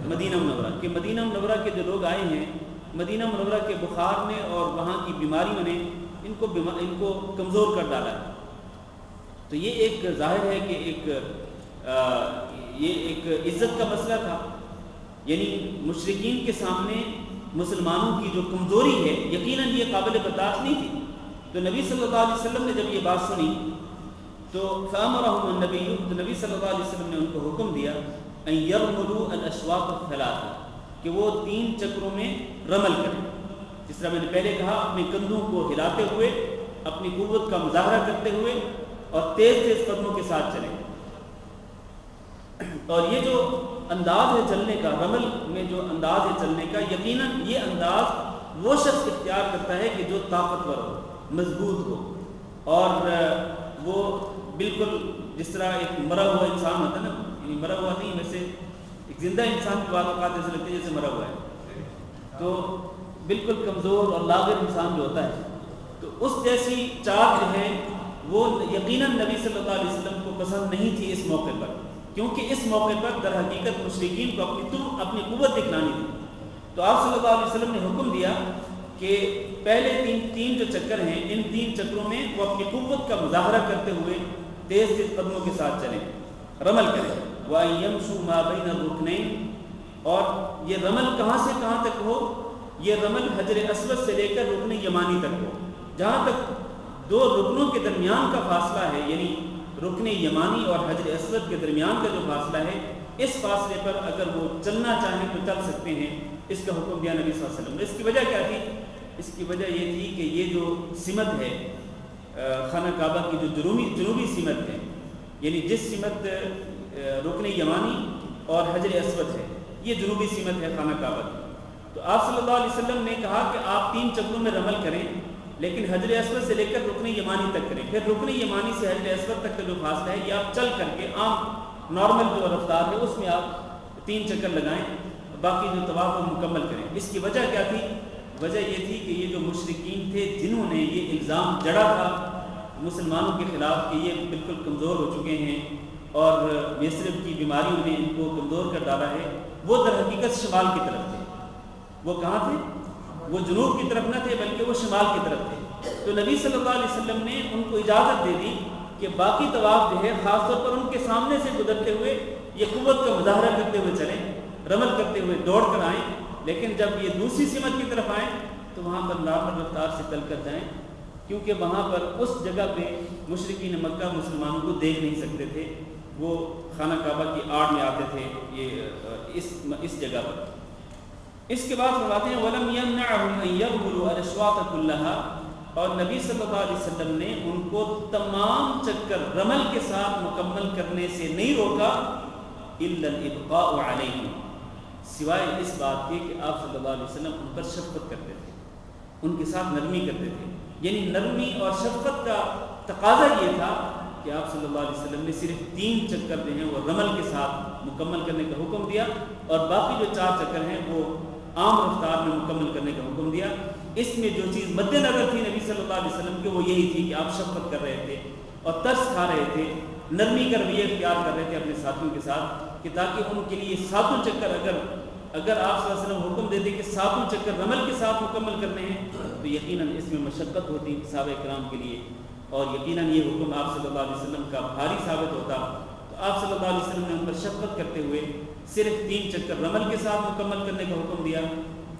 مدینہ منورہ، کہ مدینہ منورہ کے جو لوگ آئے ہیں مدینہ منورہ کے بخار نے اور وہاں کی بیماریوں نے ان کو کمزور کر ڈالا ہے. تو یہ ایک ظاہر ہے کہ یہ ایک عزت کا مسئلہ تھا. یعنی مشرکین کے سامنے مسلمانوں کی جو کمزوری ہے یقیناً یہ قابل برداشت نہیں تھی. تو نبی صلی اللہ علیہ وسلم نے جب یہ بات سنی تو فامرهم النبی، تو نبی صلی اللہ علیہ وسلم نے ان کو حکم دیا ان یرملوا الاشواط الثلاثہ، کہ وہ 3 چکروں میں رمل کریں. جس طرح میں نے پہلے کہا، اپنے کندھوں کو ہلاتے ہوئے، اپنی قوت کا مظاہرہ کرتے ہوئے اور تیز قدموں کے ساتھ چلیں. اور یہ جو انداز ہے چلنے کا، رمل میں جو انداز ہے چلنے کا، یقیناً یہ انداز وہ شخص اختیار کرتا ہے کہ جو طاقتور ہو، مضبوط ہو، اور وہ بالکل جس طرح ایک مرا ہوا انسان ہوتا ہے نا، یعنی مرا ہوا نہیں، ویسے ایک زندہ انسان کی بعض اوقات ایسے لگتے ہیں جیسے مرا ہوا ہے، تو بالکل کمزور اور لاغر انسان جو ہوتا ہے، تو اس جیسی چال جو ہے وہ یقیناً نبی صلی اللہ علیہ وسلم کو پسند نہیں تھی اس موقع پر، کیونکہ اس موقع پر در حقیقت مشرکین کو اپنی قوت دکھلانی تھی. تو آپ صلی اللہ علیہ وسلم نے حکم دیا کہ پہلے 3 جو چکر ہیں، ان 3 چکروں میں وہ اپنی قوت کا مظاہرہ کرتے ہوئے تیز قدموں کے ساتھ چلیں، رمل کریں. وَأَن يَمْشُوا مَا بَيْنَ الرُّكْنَيْنِ، اور یہ رمل کہاں سے کہاں تک ہو؟ یہ رمل حجر اسود سے لے کر رکن یمانی تک ہو. جہاں تک 2 رکنوں کے درمیان کا فاصلہ ہے، یعنی رکن یمانی اور حجر اسود کے درمیان کا جو فاصلہ ہے، اس فاصلے پر اگر وہ چلنا چاہیں تو چل سکتے ہیں. اس کا حکم دیا نبی صلی اللہ علیہ وسلم نے. اس کی وجہ کیا تھی؟ اس کی وجہ یہ تھی کہ یہ جو سمت ہے خانہ کعبہ کی، جو جنوبی سمت ہے، یعنی جس سمت رکن یمانی اور حجر اسود ہے، یہ جنوبی سمت ہے خانہ کعبہ کی. تو آپ صلی اللہ علیہ وسلم نے کہا کہ آپ 3 چکروں میں رمل کریں، لیکن حجر اسود سے لے کر رکن یمانی تک کریں. پھر رکن یمانی سے حجر اسود تک کا جو فاصلہ ہے، یہ آپ چل کر کے عام نارمل جو رفتار ہے اس میں آپ 3 چکر لگائیں، باقی جو طواف کو مکمل کریں. اس کی وجہ کیا تھی؟ وجہ یہ تھی کہ یہ جو مشرکین تھے جنہوں نے یہ الزام جڑا تھا مسلمانوں کے خلاف کہ یہ بالکل کمزور ہو چکے ہیں اور یثرب کی بیماریوں نے ان کو کمزور کر ڈالا ہے، وہ در حقیقت شمال کی طرف تھے. وہ کہاں تھے؟ وہ جنوب کی طرف نہ تھے بلکہ وہ شمال کی طرف تھے. تو نبی صلی اللہ علیہ وسلم نے ان کو اجازت دے دی کہ باقی طواف جو ہے خاص طور پر ان کے سامنے سے گزرتے ہوئے یہ قوت کا مظاہرہ کرتے ہوئے چلیں، رمل کرتے ہوئے دوڑ کر آئیں، لیکن جب یہ دوسری سمت کی طرف آئیں تو وہاں پر نارمل رفتار سے چل کر جائیں، کیونکہ وہاں پر اس جگہ پہ مشرکین مکہ مسلمانوں کو دیکھ نہیں سکتے تھے. وہ خانہ کعبہ کی آڑ میں آتے تھے یہ اس جگہ پر. اس کے بعد فرماتے ہیں وَلَمْ يَمْنَعْهُمْ أَن يَرْمُلُوا الْأَشْوَاطَ كُلَّهَا، اور نبی صلی اللہ علیہ وسلم نے ان کو تمام چکر رمل کے ساتھ مکمل کرنے سے نہیں روکا الا الابقاء علیہم، سوائے اس بات کے کہ آپ صلی اللہ علیہ وسلم ان پر شفقت کرتے تھے، ان کے ساتھ نرمی کرتے تھے. یعنی نرمی اور شفقت کا تقاضا یہ تھا کہ آپ صلی اللہ علیہ وسلم نے صرف 3 چکر جو ہیں وہ رمل کے ساتھ مکمل کرنے کا حکم دیا، اور باقی جو 4 چکر ہیں وہ عام رفتار میں مکمل کرنے کا حکم دیا. اس میں جو چیز مد نظر تھی نبی صلی اللہ علیہ وسلم کے وہ یہی تھی کہ آپ شفقت کر رہے تھے اور ترس کھا رہے تھے، نرمی کا رویہ اختیار کر رہے تھے اپنے ساتھیوں کے ساتھ، کہ تاکہ ان کے لیے 7 چکر اگر آپ صلی اللہ علیہ وسلم حکم دیتے کہ 7 چکر رمل کے ساتھ مکمل کرنے ہیں تو یقیناً اس میں مشقت ہوتی صحابہ کرام کے لیے، اور یقیناً یہ حکم آپ صلی اللہ علیہ وسلم کا بھاری ثابت ہوتا. تو آپ صلی اللہ علیہ وسلم نے ان پر شفقت کرتے ہوئے صرف 3 چکر رمل کے ساتھ مکمل کرنے کا حکم دیا،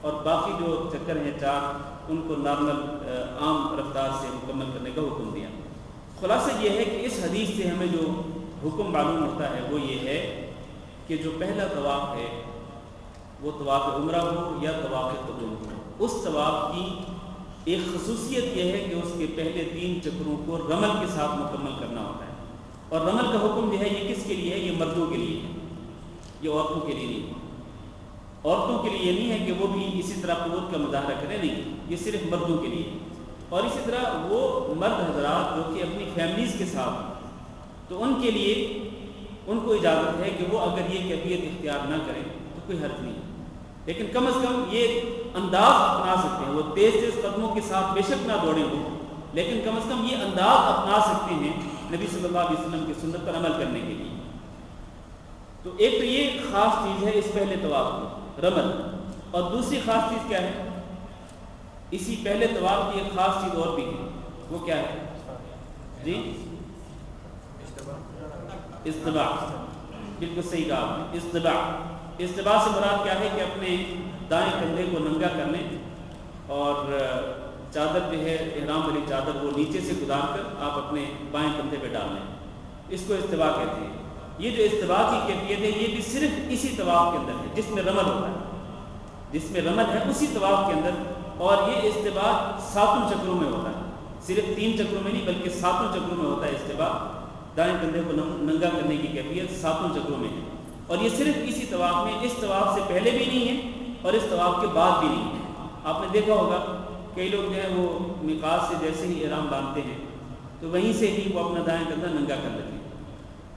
اور باقی جو چکر ہیں 4 ان کو نارمل عام رفتار سے مکمل کرنے کا حکم دیا. خلاصہ یہ ہے کہ اس حدیث سے ہمیں جو حکم معلوم ہوتا ہے وہ یہ ہے کہ جو پہلا طواف ہے وہ طواف عمرہ ہو یا طواف قدوم ہو، اس طواف کی ایک خصوصیت یہ ہے کہ اس کے پہلے 3 چکروں کو رمل کے ساتھ مکمل کرنا ہوتا ہے. اور رمل کا حکم جو ہے یہ کس کے لیے ہے؟ یہ مردوں کے لیے ہے، یہ عورتوں کے لیے نہیں. عورتوں کے لیے یہ نہیں ہے کہ وہ بھی اسی طرح قوت کا مظاہرہ کریں، نہیں، یہ صرف مردوں کے لیے. اور اسی طرح وہ مرد حضرات جو کہ اپنی فیملیز کے ساتھ، تو ان کے لیے ان کو اجازت ہے کہ وہ اگر یہ کیفیت اختیار نہ کریں تو کوئی حرج نہیں، لیکن کم از کم یہ انداز اپنا سکتے ہیں. وہ تیز تیز قدموں کے ساتھ بے شک نہ دوڑیں وہ، لیکن کم از کم یہ انداز اپنا سکتے ہیں نبی صلی اللہ علیہ وسلم کی سنت پر عمل کرنے کے لیے. تو ایک تو یہ خاص چیز ہے اس پہلے طواف میں رمل. اور دوسری خاص چیز کیا ہے؟ اسی پہلے طواف کی ایک خاص چیز اور بھی ہے، وہ کیا ہے جی؟ استباع. بالکل صحیح کہا آپ نے، استباع. استباع سے مراد کیا ہے کہ اپنے دائیں کندھے کو ننگا کر لیں اور چادر جو ہے احرام والی چادر وہ نیچے سے گزار کر آپ اپنے بائیں کندھے پہ ڈال لیں. اس کو استباع کہتے ہیں. یہ جو استباع کی کیفیت ہے یہ بھی صرف اسی طواف کے اندر ہے جس میں رمل ہوتا ہے، جس میں رمل ہے اسی طواف کے اندر. اور یہ استباع 7 چکروں میں ہوتا ہے، صرف 3 چکروں میں نہیں بلکہ 7 چکروں میں ہوتا ہے استباع. دائیں کندھے کو ننگا کرنے کی کیفیت 7 چکروں میں ہے، اور یہ صرف اسی طواف میں، اس طواف سے پہلے بھی نہیں ہے اور اس طواف کے بعد بھی نہیں ہے. آپ نے دیکھا ہوگا کئی لوگ جو ہیں وہ میقات سے جیسے ہی احرام باندھتے ہیں تو وہیں سے ہی وہ اپنا دائیں کندھا ننگا کر لیتے ہیں.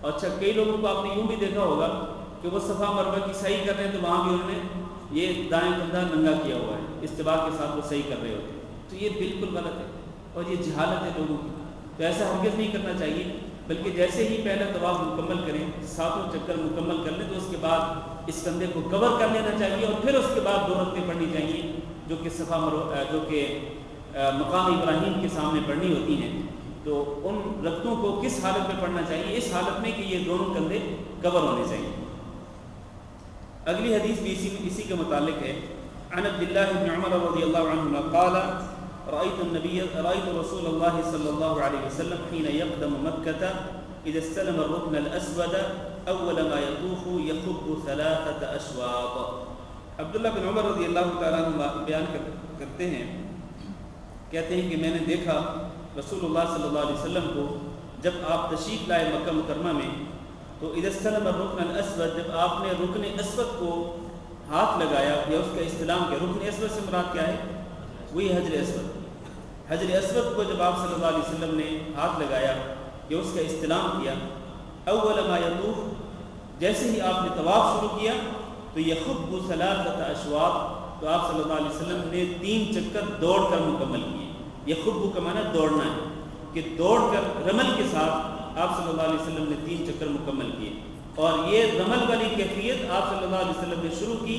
اور اچھا کئی لوگوں کو آپ نے یوں بھی دیکھا ہوگا کہ وہ صفا مروہ کی صحیح کر رہے ہیں تو وہاں بھی انہوں نے یہ دائیں کندھا ننگا کیا ہوا ہے، استباع کے ساتھ وہ صحیح کر رہے ہوتے ہیں. تو یہ بالکل غلط ہے اور یہ جہالت ہے لوگوں کی. تو ایسا ہرگز نہیں کرنا چاہیے، بلکہ جیسے ہی پہلا طواف مکمل کریں، 7 چکر مکمل کر لیں تو اس کے بعد اس کندھے کو کور کر لینا چاہیے، اور پھر اس کے بعد 2 رکعتیں پڑھنی چاہیے جو کہ صفا مروہ جو کہ مقام ابراہیم کے سامنے پڑھنی ہوتی ہیں. تو ان رکعتوں کو کس حالت میں پڑھنا چاہیے؟ اس حالت میں کہ یہ دونوں کندھے کور ہونے چاہیے. اگلی حدیث بھی اسی کے متعلق ہے. عن عبد الله بن عمر رضي الله عنهما قال رأيت رسول الله صلى الله عليه وسلم حين يقدم مكة إذا استلم الركن الأسود أول ما يطوف يخب 3 أشواط. عبداللہ بن عمر رضی اللہ تعالیٰ عنہ بیان کرتے ہیں، کہتے ہیں کہ میں نے دیکھا رسول اللہ صلی اللہ علیہ وسلم کو جب آپ تشریف لائے مکہ مکرمہ میں، تو اذا استلم الرکن الاسود، جب آپ نے رکن اسود کو ہاتھ لگایا یا اس کا استلام کیا. رکن اسود سے مراد کیا ہے؟ وہی حجر اسود. حجر اسود کو جب آپ صلی اللہ علیہ وسلم نے ہاتھ لگایا یا اس کا استلام کیا، اول ما یطوف، جیسے ہی آپ نے طواف شروع کیا تو یخب 3 اشواط، تو آپ صلی اللہ علیہ وسلم نے 3 چکر دوڑ کر مکمل کیے. یخب کا معنی دوڑنا ہے، کہ دوڑ کر رمل کے ساتھ آپ صلی اللہ علیہ وسلم نے 3 چکر مکمل کیے. اور یہ رمل والی کیفیت آپ صلی اللہ علیہ وسلم نے شروع کی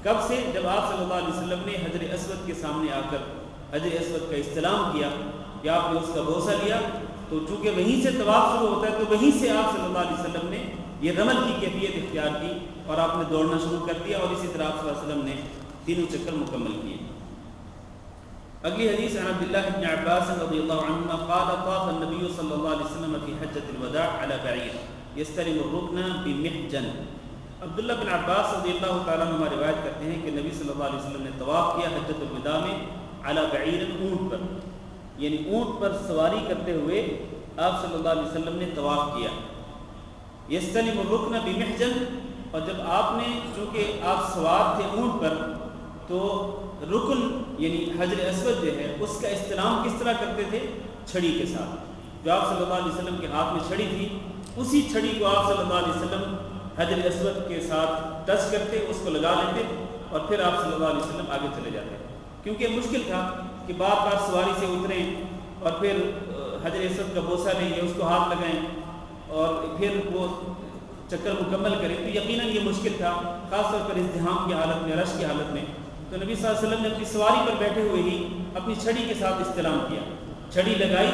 کب سے؟ جب آپ صلی اللہ علیہ وسلم نے حجر اسود کے سامنے آ کر حجر اسود کا استلام کیا یا آپ نے اس کا بوسہ لیا. تو چونکہ وہیں سے طواف شروع ہوتا ہے تو وہیں سے آپ صلی اللہ علیہ وسلم نے یہ رمل کی کیفیت اختیار کی اور آپ نے دوڑنا شروع کر دیا، اور اسی طرح آپ صلی اللہ علیہ وسلم نے 3 چکر مکمل کیے. اگلی حدیث عن عبد الله بن عباس رضی اللہ عنہما قال طاف النبي صلی اللہ علیہ وسلم في حجۃ الوداع على بعیر یستلم الرکن بمحجن. عبداللہ بن عباس رضی اللہ تعالیٰ عنہ روایت کرتے ہیں کہ نبی صلی اللہ علیہ وسلم نے طواف کیا حجۃ الوداع میں علی بعیر، اونٹ پر، یعنی اونٹ پر سواری کرتے ہوئے آپ صلی اللہ علیہ وسلم نے طواف کیا. یستلم الرکن بمحجن، اور جب آپ نے چونکہ آپ سوار تھے اونٹ پر تو رکن یعنی حجر اسود جو ہے اس کا استلام کس طرح کرتے تھے؟ چھڑی کے ساتھ. جو آپ صلی اللہ علیہ وسلم کے ہاتھ میں چھڑی تھی اسی چھڑی کو آپ صلی اللہ علیہ وسلم حجر اسود کے ساتھ ٹچ کرتے، اس کو لگا لیتے اور پھر آپ صلی اللہ علیہ وسلم آگے چلے جاتے. کیونکہ مشکل تھا کہ بار بار سواری سے اتریں اور پھر حجر اسود کا بوسہ لیں یا اس کو ہاتھ لگائیں اور پھر وہ چکر مکمل کریں، تو یقیناً یہ مشکل تھا، خاص طور پر ازدحام کی حالت میں، رش کی حالت میں. تو نبی صلی اللہ علیہ وسلم نے اپنی سواری پر بیٹھے ہوئے ہی اپنی چھڑی کے ساتھ استلام کیا، چھڑی لگائی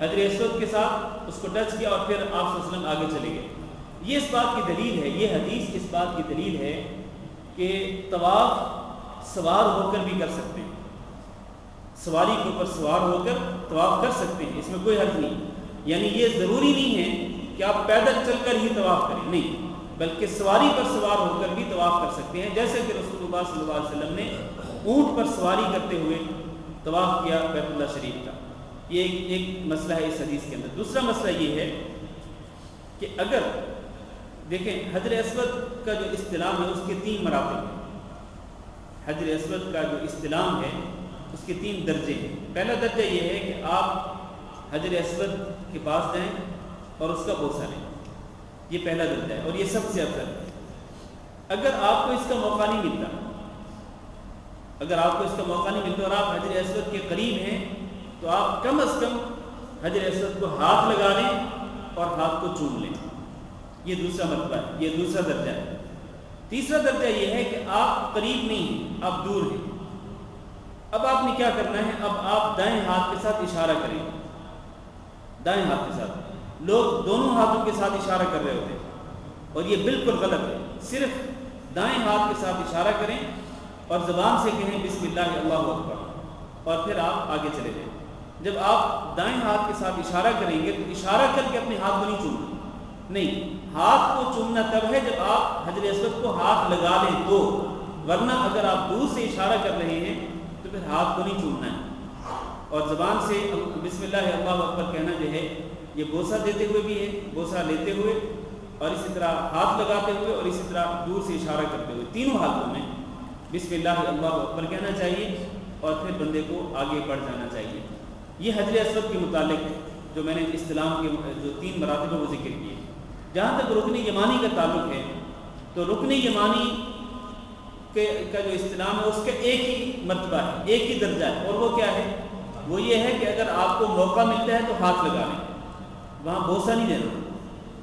حجر اسود کے ساتھ، اس کو ٹچ کیا اور پھر آپ صلی اللہ علیہ وسلم آگے چلے گئے. یہ اس بات کی دلیل ہے، یہ حدیث اس بات کی دلیل ہے کہ طواف سوار ہو کر بھی کر سکتے ہیں، سواری کے اوپر سوار ہو کر طواف کر سکتے ہیں، اس میں کوئی حرج نہیں. یعنی یہ ضروری نہیں ہے کہ آپ پیدل چل کر ہی طواف کریں، نہیں، بلکہ سواری پر سوار ہو کر بھی طواف کر سکتے ہیں، جیسے کہ رسول اللہ صلی اللہ علیہ وسلم نے اونٹ پر سواری کرتے ہوئے طواف کیا بیت اللہ شریف کا. یہ ایک مسئلہ ہے اس حدیث کے اندر. دوسرا مسئلہ یہ ہے کہ اگر دیکھیں حجر اسود کا جو استلام ہے اس کے 3 مراتب ہیں. حجر اسود کا جو استلام ہے اس کے 3 درجے ہیں. پہلا درجہ یہ ہے کہ آپ حجر اسود کے پاس جائیں اور اس کا بوسہ لیں، یہ پہلا درجہ ہے اور یہ سب سے افضل ہے. اگر آپ کو اس کا موقع نہیں ملتا، اگر آپ کو اس کا موقع نہیں ملتا اور آپ حجر اسود کے قریب ہیں تو آپ کم از کم حجر اسود کو ہاتھ لگا لیں اور ہاتھ کو چوم لیں. یہ دوسرا مرتبہ ہے، یہ دوسرا درجہ ہے. تیسرا درجہ یہ ہے کہ آپ قریب نہیں ہیں، آپ دور ہیں. اب آپ نے کیا کرنا ہے؟ اب آپ دائیں ہاتھ کے ساتھ اشارہ کریں، دائیں ہاتھ کے ساتھ. لوگ دونوں ہاتھوں کے ساتھ اشارہ کر رہے ہوتے ہیں اور یہ بالکل غلط ہے. صرف دائیں ہاتھ کے ساتھ اشارہ کریں اور زبان سے کہیں بسم اللہ اللہ اکبر اور پھر آپ آگے چلے جائیں. جب آپ دائیں ہاتھ کے ساتھ اشارہ کریں گے تو اشارہ کر کے اپنے ہاتھ کو نہیں چومنا، نہیں، ہاتھ کو چومنا تب ہے جب آپ حجر اسود کو ہاتھ لگا لیں تو، ورنہ اگر آپ دور سے اشارہ کر رہے ہیں تو پھر ہاتھ کو نہیں چومنا ہے. اور زبان سے بسم اللہ اللہ اکبر کہنا جو ہے یہ بوسہ دیتے ہوئے بھی ہے، بوسہ لیتے ہوئے اور اسی طرح ہاتھ لگاتے ہوئے اور اسی طرح دور سے اشارہ کرتے ہوئے، تینوں حالتوں میں بسم اللہ اللہ اکبر کہنا چاہیے اور پھر بندے کو آگے بڑھ جانا چاہیے. یہ حجر اسود کے متعلق جو میں نے استلام کے جو 3 مراتب وہ ذکر کیے. جہاں تک رکن یمانی کا تعلق ہے تو رکن یمانی کا جو استلام ہے اس کا ایک ہی مرتبہ ہے، ایک ہی درجہ ہے، اور وہ کیا ہے؟ وہ یہ ہے کہ اگر آپ کو موقع ملتا ہے تو ہاتھ لگا لیں، وہاں بوسہ نہیں دینا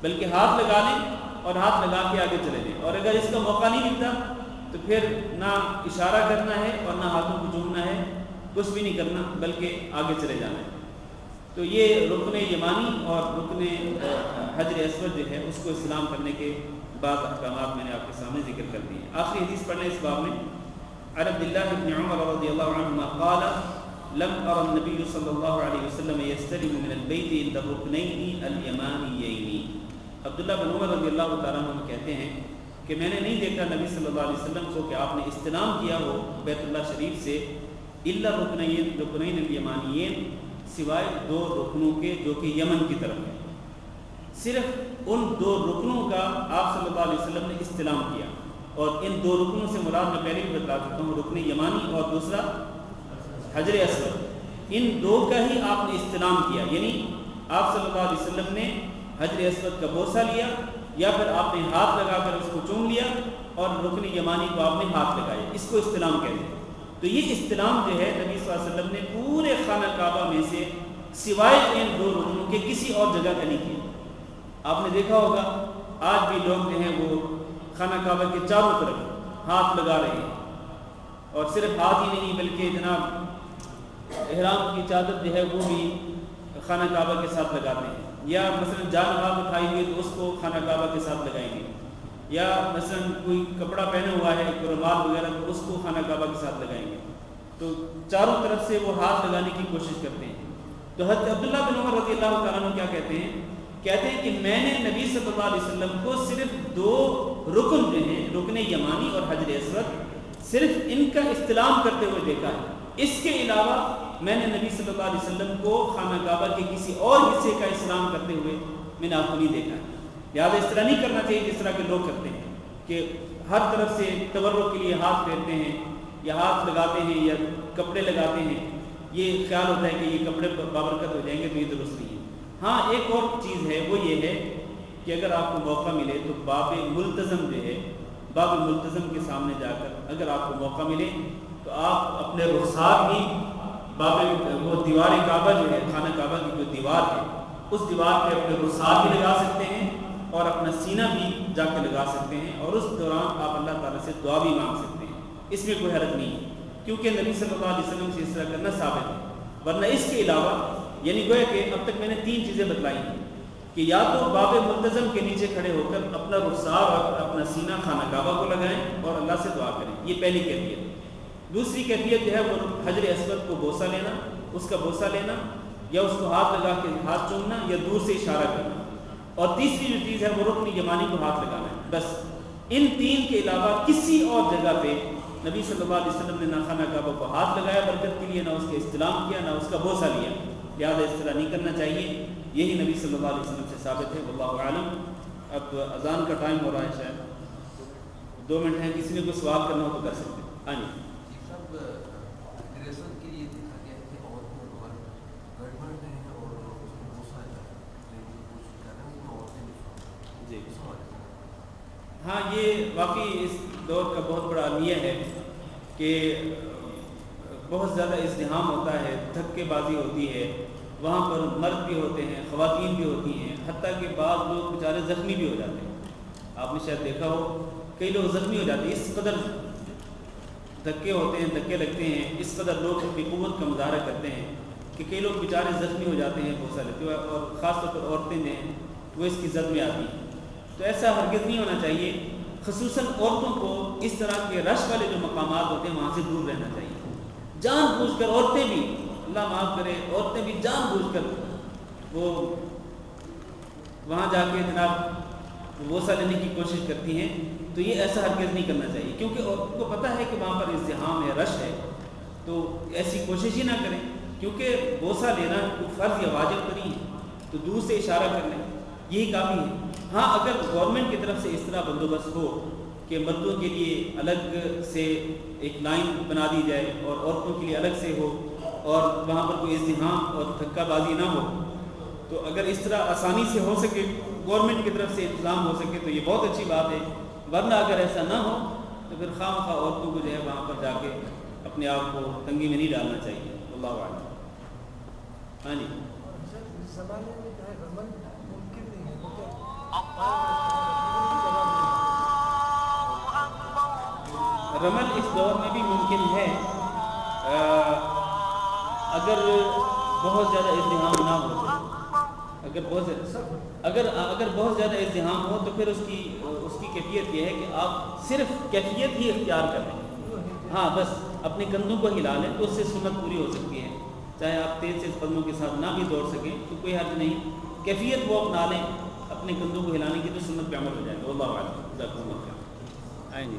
بلکہ ہاتھ لگا لیں اور ہاتھ لگا کے آگے چلے جائیں. اور اگر اس کا موقع نہیں ملتا تو پھر نہ اشارہ کرنا ہے اور نہ ہاتھوں کو چومنا ہے، کچھ بھی نہیں کرنا بلکہ آگے چلے جانا ہے. تو یہ رکن یمانی اور رکن حجر اسود جو ہے اس کو استلام کرنے کے بعض احکامات میں نے آپ کے سامنے ذکر کر دیے. آخری حدیث پڑھنے اس باب میں. عن عبد الله بن عمر رضی اللہ عنہما قال لم ارى النبي صلی اللہ علیہ وسلم يستلم من البيت عند الركنين اليمانيين. عبداللہ بن عمر رضی اللہ تعالیٰ عنہ کہتے ہیں کہ میں نے نہیں دیکھا نبی صلی اللہ علیہ وسلم کو کہ آپ نے استلام کیا ہو بیت اللہ شریف سے الا رکنین الیمانیین، سوائے 2 رکنوں کے جو کہ یمن کی طرف ہیں. صرف ان 2 رکنوں کا آپ صلی اللہ علیہ وسلم نے استلام کیا، اور ان 2 رکنوں سے مراد میں پہلے بھی بتا چکا ہوں، رکن یمانی اور دوسرا حجر اسود. ان 2 کا ہی آپ نے استلام کیا، یعنی آپ صلی اللہ علیہ وسلم نے حجر اسود کا بوسہ لیا یا پھر آپ نے ہاتھ لگا کر اس کو چوم لیا اور رکن یمانی کو آپ نے ہاتھ لگایا، اس کو استلام کہتے ہیں. تو یہ استلام جو ہے نبی صلی اللہ علیہ وسلم نے پورے خانہ کعبہ میں سے سوائے ان 2 رکنوں کے کسی اور جگہ کا نہیں کیا. آپ نے دیکھا ہوگا آج بھی لوگ جو ہیں وہ خانہ کعبہ کے چاروں طرف ہاتھ لگا رہے ہیں، اور صرف ہاتھ ہی نہیں بلکہ جناب احرام کی چادر جو ہے وہ بھی خانہ کعبہ کے ساتھ لگاتے ہیں، یا مثلا جان بھاگ اٹھائی ہوئی تو اس کو خانہ کعبہ کے ساتھ لگائیں گے، یا مثلا کوئی کپڑا پہنا ہوا ہے رومال وغیرہ تو اس کو خانہ کعبہ کے ساتھ لگائیں گے. تو چاروں طرف سے وہ ہاتھ لگانے کی کوشش کرتے ہیں. تو حضرت عبداللہ بن عمر رضی اللہ تعالیٰ عنہ کیا کہتے ہیں کہ میں نے نبی صلی اللہ علیہ وسلم کو صرف 2 رکن جو ہیں، رکن یمانی اور حجر اسود، صرف ان کا استلام کرتے ہوئے دیکھا ہے. اس کے علاوہ میں نے نبی صلی اللہ علیہ وسلم کو خانہ کعبہ کے کسی اور حصے کا احترام کرتے ہوئے میں نے آپ کو نہیں دیکھا. لہٰذا اس طرح نہیں کرنا چاہیے جس طرح کے لوگ کرتے ہیں کہ ہر طرف سے تورک کے لیے ہاتھ پھیرتے ہیں یا ہاتھ لگاتے ہیں یا کپڑے لگاتے ہیں. یہ خیال ہوتا ہے کہ یہ کپڑے بابرکت ہو جائیں گے، تو یہ درست نہیں ہے. ہاں ایک اور چیز ہے، وہ یہ ہے کہ اگر آپ کو موقع ملے تو باب ملتزم جو ہے، باب ملتزم کے سامنے جا کر اگر آپ کو موقع ملے تو آپ اپنے رخسار بھی وہ دیوار کعبہ جو ہے، خانہ کعبہ کی جو دیوار ہے، اس دیوار پہ اپنے رخسار بھی لگا سکتے ہیں اور اپنا سینہ بھی جا کے لگا سکتے ہیں، اور اس دوران آپ اللہ تعالیٰ سے دعا بھی مانگ سکتے ہیں. اس میں کوئی حرج نہیں ہے، کیونکہ نبی صلی اللہ علیہ وسلم سے اس طرح کرنا ثابت ہے. ورنہ اس کے علاوہ یعنی گویا کہ اب تک میں نے 3 چیزیں بتلائی ہیں کہ یا تو باب ملتزم کے نیچے کھڑے ہو کر اپنا رخسار اور اپنا سینہ خانہ کعبہ کو لگائیں اور اللہ سے دعا کریں، یہ پہلی کیفیت. دوسری کیفیت جو ہے وہ حجر اسود کو بوسہ لینا، اس کا بوسہ لینا، یا اس کو ہاتھ لگا کے ہاتھ چومنا یا دور سے اشارہ کرنا. اور تیسری جو چیز ہے وہ رکن یمانی کو ہاتھ لگانا ہے. بس ان 3 کے علاوہ کسی اور جگہ پہ نبی صلی اللہ علیہ وسلم نے نہ خانہ کعبہ کو ہاتھ لگایا برکت کے لیے، نہ اس کے استلام کیا، نہ اس کا بوسہ لیا. لہٰذا اس طرح نہیں کرنا چاہیے. یہی نبی صلی اللہ علیہ وسلم سے ثابت ہے. واللہ اعلم. اب اذان کا ٹائم ہو رہا ہے، شاید 2 منٹ ہیں، کسی نے کوئی سوال کرنا ہو تو کر سکتے ہیں. ہاں جی. ہاں یہ واقعی اس دور کا بہت بڑا المیہ ہے کہ بہت زیادہ ازدحام ہوتا ہے، دھکے بازی ہوتی ہے، وہاں پر مرد بھی ہوتے ہیں، خواتین بھی ہوتی ہیں، حتیٰ کہ بعض لوگ بیچارے زخمی بھی ہو جاتے ہیں. آپ نے شاید دیکھا ہو کئی لوگ زخمی ہو جاتے ہیں. اس قدر دھکے ہوتے ہیں، دھکے لگتے ہیں، اس قدر لوگ اپنی قوت کا مظاہرہ کرتے ہیں کہ کئی لوگ بیچارے زخمی ہو جاتے ہیں بوسہ لیتے ہوئے، اور خاص طور پر عورتیں جو ہیں وہ اس کی زد میں آتی ہیں. تو ایسا ہرگز نہیں ہونا چاہیے. خصوصاً عورتوں کو اس طرح کے رش والے جو مقامات ہوتے ہیں وہاں سے دور رہنا چاہیے. جان بوجھ کر عورتیں بھی، اللہ معاف کرے، عورتیں بھی جان بوجھ کر وہ وہاں جا کے جناب بوسہ لینے کی کوشش کرتی ہیں. تو یہ ایسا ہرگز نہیں کرنا چاہیے، کیونکہ عورتوں کو پتہ ہے کہ وہاں پر ازدحام ہے، رش ہے، تو ایسی کوشش ہی نہ کریں. کیونکہ بوسہ لینا کوئی فرض یا واجب تو نہیں ہے، تو دور سے اشارہ کر لیں، یہی کافی ہے. ہاں اگر گورنمنٹ کی طرف سے اس طرح بندوبست ہو کہ مردوں کے لیے الگ سے ایک لائن بنا دی جائے اور عورتوں کے لیے الگ سے ہو، اور وہاں پر کوئی ازدحام اور دھکا بازی نہ ہو، تو اگر اس طرح آسانی سے ہو سکے، گورنمنٹ کی طرف سے انتظام ہو سکے تو یہ بہت اچھی بات ہے. ورنہ اگر ایسا نہ ہو تو پھر خواہ مخواہ عورتوں کو جو ہے وہاں پر جا کے اپنے آپ کو تنگی میں نہیں ڈالنا چاہیے. اللہ اعلم. ہاں جی. رمل اس دور میں بھی ممکن ہے اگر بہت زیادہ ازدحام نہ ہو. اگر بہت زیادہ ازدحام ہو تو پھر اس کی کیفیت یہ ہے کہ آپ صرف کیفیت ہی اختیار کر لیں. ہاں بس اپنے کندھوں کو ہلا لیں تو اس سے سنت پوری ہو سکتی ہے. چاہے آپ تیز قدموں کے ساتھ نہ بھی دوڑ سکیں تو کوئی حرج نہیں. کیفیت وہ اپنا لیں اپنے کندھوں کو ہلانے کی، تو سنت پہ عمل ہو جائے گا. اللہ اعلم. آئیں جی.